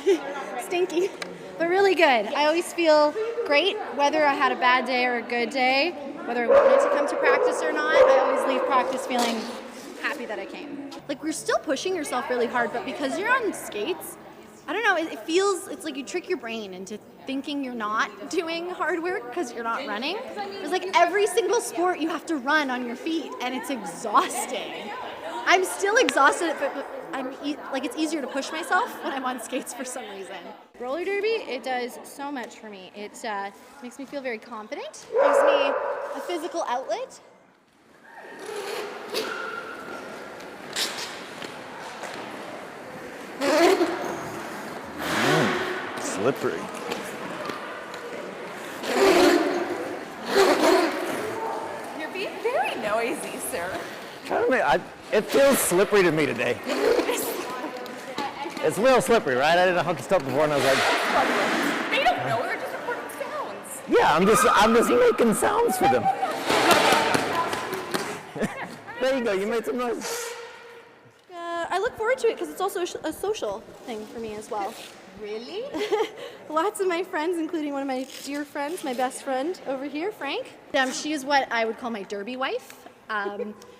stinky, but really good. I always feel great, whether I had a bad day or a good day, whether I wanted to come to practice or not. I always leave practice feeling happy that I came. Like, we're still pushing yourself really hard, but because you're on skates, I don't know, it's like you trick your brain into thinking you're not doing hard work because you're not running. It's like every single sport you have to run on your feet, and it's exhausting. I'm still exhausted, but it's easier to push myself when I'm on skates for some reason. Roller derby, it does so much for me. It makes me feel very confident, gives me a physical outlet. Slippery. You're being very noisy, sir. It feels slippery to me today. It's real slippery, right? I did a hockey stop before and I was like, They don't know, they're just recording sounds. yeah, I'm just making sounds for them. There you go, you made some noise. I look forward to it because it's also a social thing for me as well. Really? Lots of my friends, including one of my dear friends, my best friend over here, Frank. She is what I would call my derby wife.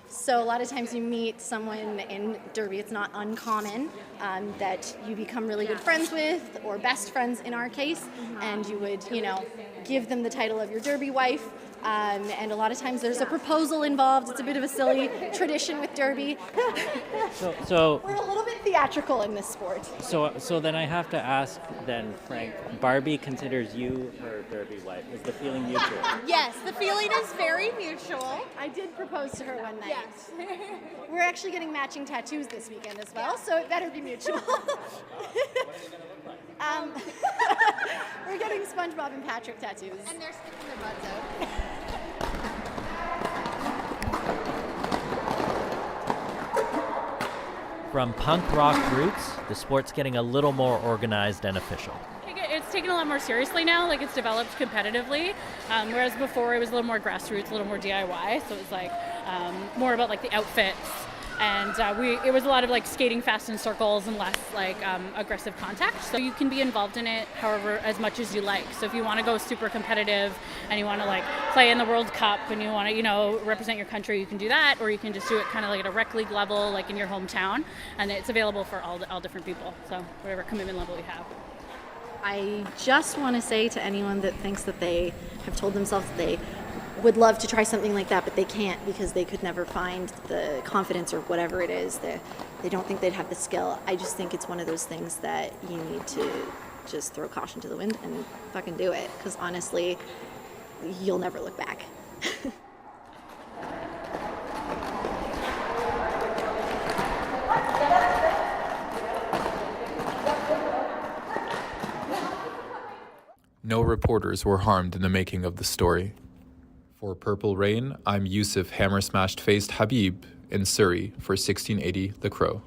So a lot of times you meet someone in derby, it's not uncommon that you become really good friends with, or best friends in our case, and you would, give them the title of your derby wife. And a lot of times there's a proposal involved. It's a bit of a silly tradition with derby. So we're a little bit theatrical in this sport. So then I have to ask then, Frank, Barbie considers you her derby wife. Is the feeling mutual? Yes, the feeling is very mutual. I did propose to her one night. Yes. We're actually getting matching tattoos this weekend as well, so it better be mutual. We're getting SpongeBob and Patrick tattoos. And they're sticking their butts out. From punk rock roots, the sport's getting a little more organized and official. It's taken a lot more seriously now, like it's developed competitively, whereas before it was a little more grassroots, a little more DIY, so it was like more about like the outfits, and it was a lot of like skating fast in circles and less like aggressive contact, so you can be involved in it however as much as you like. So if you want to go super competitive and you want to like play in the World Cup and you want to represent your country, you can do that, or you can just do it kind of like at a rec league level, like in your hometown, and it's available for all different people, so whatever commitment level you have. I just want to say to anyone that thinks that they have told themselves that they would love to try something like that, but they can't because they could never find the confidence or whatever it is, they don't think they'd have the skill. I just think it's one of those things that you need to just throw caution to the wind and fucking do it, because honestly, you'll never look back. No reporters were harmed in the making of the story. For Purple Rain, I'm Yusuf hammer-smashed-faced Habib in Surrey for 1680 The Crow.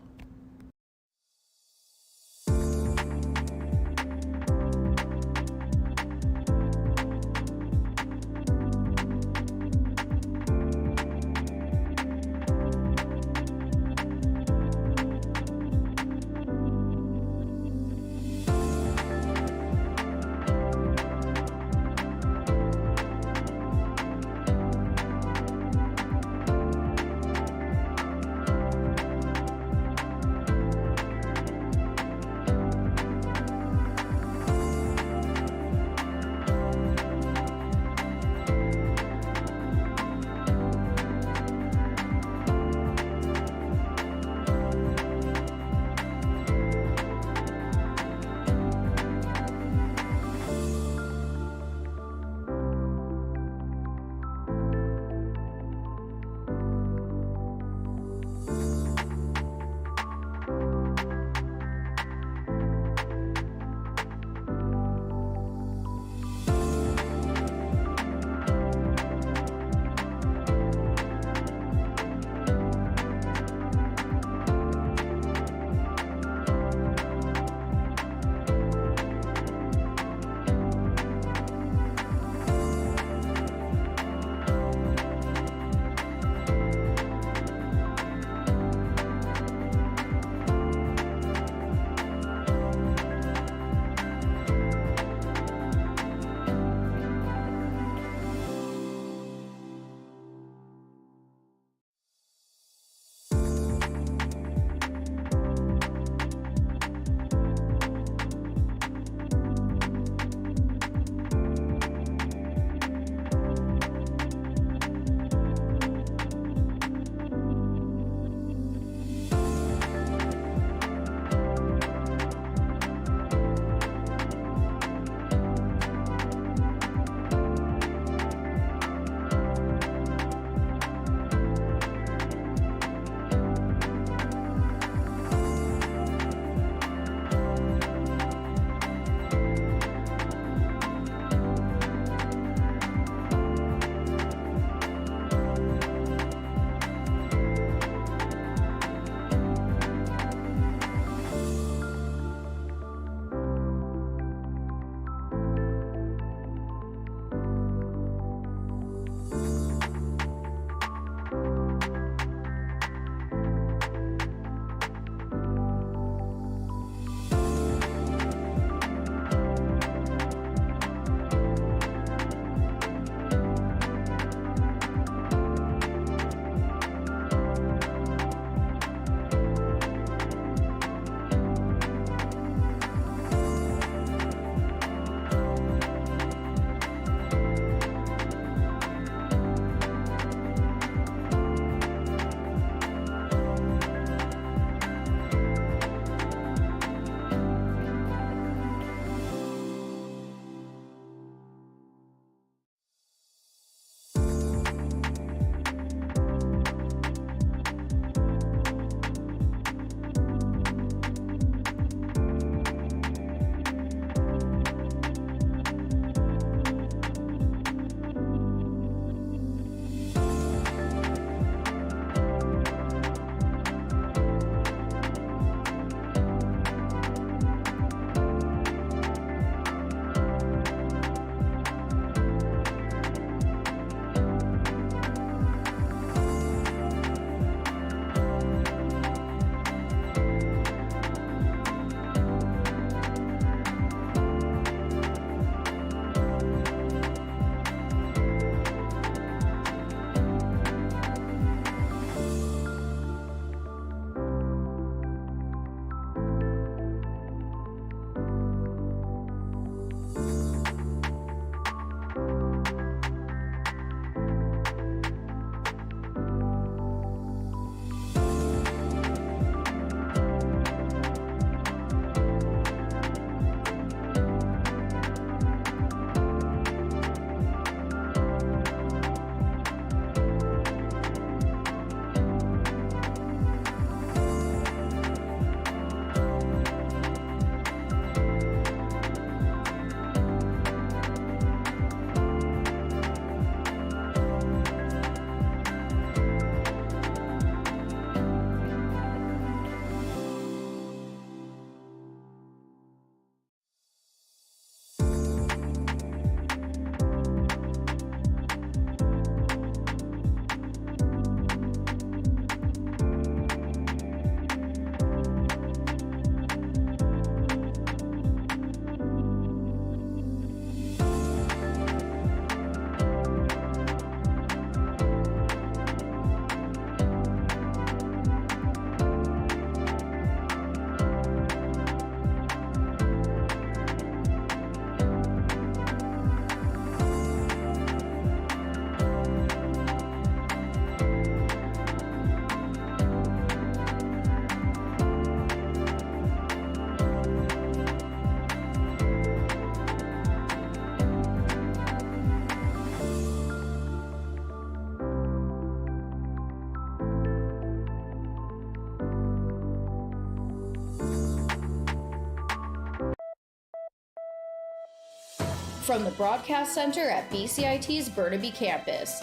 From the Broadcast Center at BCIT's Burnaby Campus,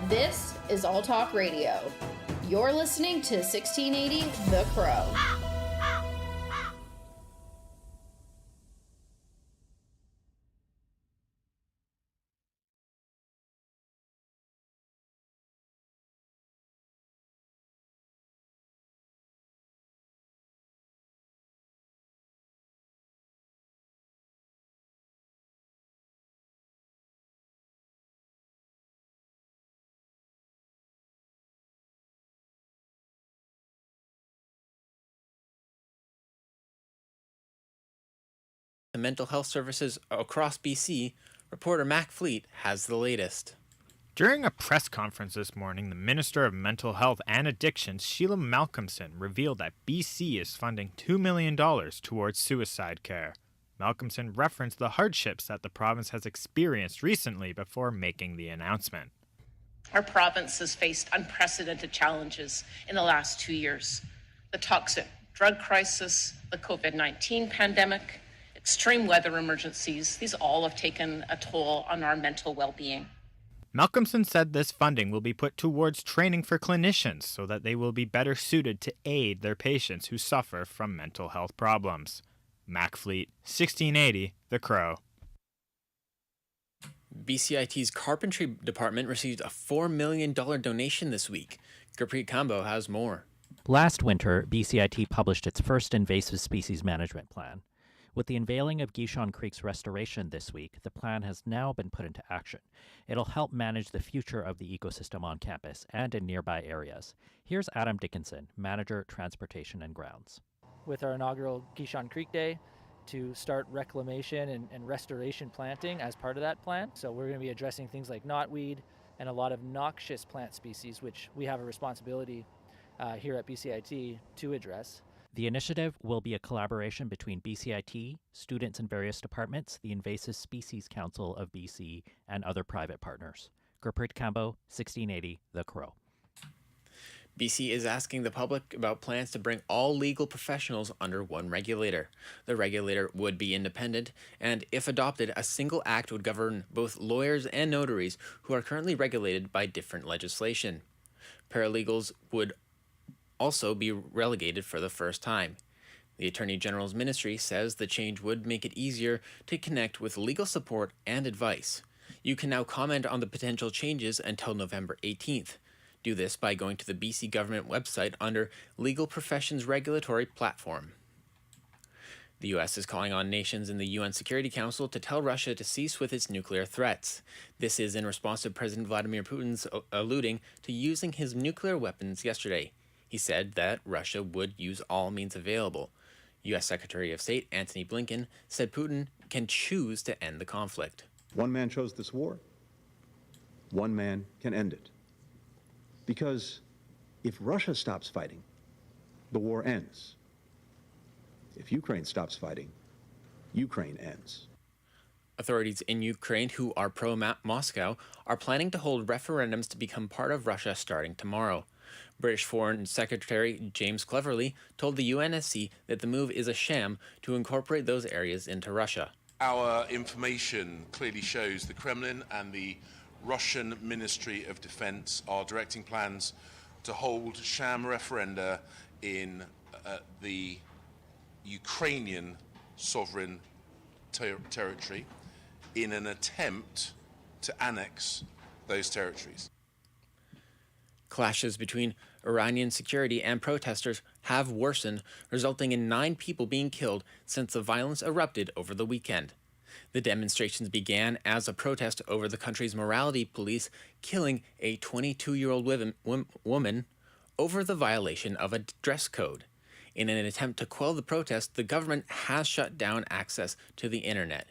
this is All Talk Radio. You're listening to 1680 The Crow. The mental health services across BC, reporter Mac Fleet has the latest. During a press conference this morning, the Minister of Mental Health and Addictions, Sheila Malcolmson, revealed that BC is funding $2 million towards suicide care. Malcolmson referenced the hardships that the province has experienced recently before making the announcement. Our province has faced unprecedented challenges in the last 2 years. The toxic drug crisis, the COVID-19 pandemic, extreme weather emergencies, these all have taken a toll on our mental well-being. Malcolmson said this funding will be put towards training for clinicians so that they will be better suited to aid their patients who suffer from mental health problems. Mac Fleet, 1680, The Crow. BCIT's carpentry department received a $4 million donation this week. Gurpreet Kambo has more. Last winter, BCIT published its first invasive species management plan. With the unveiling of Gishon Creek's restoration this week, the plan has now been put into action. It'll help manage the future of the ecosystem on campus and in nearby areas. Here's Adam Dickinson, Manager, Transportation and Grounds. With our inaugural Gishon Creek Day to start reclamation and restoration planting as part of that plan. So we're going to be addressing things like knotweed and a lot of noxious plant species, which we have a responsibility here at BCIT to address. The initiative will be a collaboration between BCIT, students in various departments, the Invasive Species Council of BC, and other private partners. Gurpreet Kambo, 1680, The Crow. BC is asking the public about plans to bring all legal professionals under one regulator. The regulator would be independent, and if adopted, a single act would govern both lawyers and notaries who are currently regulated by different legislation. Paralegals would also be relegated for the first time. The Attorney General's ministry says the change would make it easier to connect with legal support and advice. You can now comment on the potential changes until November 18th. Do this by going to the BC government website under Legal Professions Regulatory Platform. The U.S. is calling on nations in the UN Security Council to tell Russia to cease with its nuclear threats. This is in response to President Vladimir Putin's alluding to using his nuclear weapons yesterday. He said that Russia would use all means available. U.S. Secretary of State Antony Blinken said Putin can choose to end the conflict. One man chose this war. One man can end it. Because if Russia stops fighting, the war ends. If Ukraine stops fighting, Ukraine ends. Authorities in Ukraine who are pro-Moscow are planning to hold referendums to become part of Russia starting tomorrow. British Foreign Secretary James Cleverly told the UNSC that the move is a sham to incorporate those areas into Russia. Our information clearly shows the Kremlin and the Russian Ministry of Defense are directing plans to hold sham referenda in the Ukrainian sovereign territory in an attempt to annex those territories. Clashes between Iranian security and protesters have worsened, resulting in 9 people being killed since the violence erupted over the weekend. The demonstrations began as a protest over the country's morality police killing a 22-year-old woman over the violation of a dress code. In an attempt to quell the protest, the government has shut down access to the internet.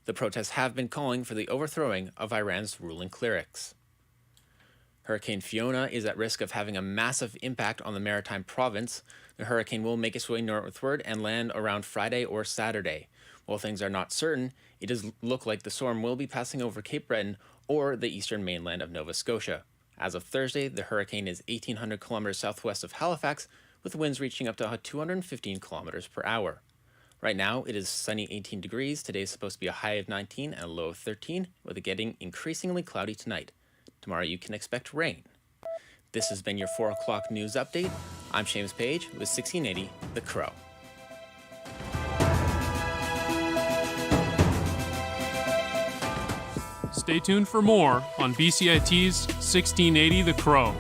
The protests have been calling for the overthrowing of Iran's ruling clerics. Hurricane Fiona is at risk of having a massive impact on the Maritime Province. The hurricane will make its way northward and land around Friday or Saturday. While things are not certain, it does look like the storm will be passing over Cape Breton or the eastern mainland of Nova Scotia. As of Thursday, the hurricane is 1,800 kilometers southwest of Halifax, with winds reaching up to 215 kilometers per hour. Right now, it is sunny 18 degrees. Today is supposed to be a high of 19 and a low of 13, with it getting increasingly cloudy tonight. Tomorrow, you can expect rain. This has been your 4 o'clock news update. I'm Seamus Page with 1680 The Crow. Stay tuned for more on BCIT's 1680 The Crow.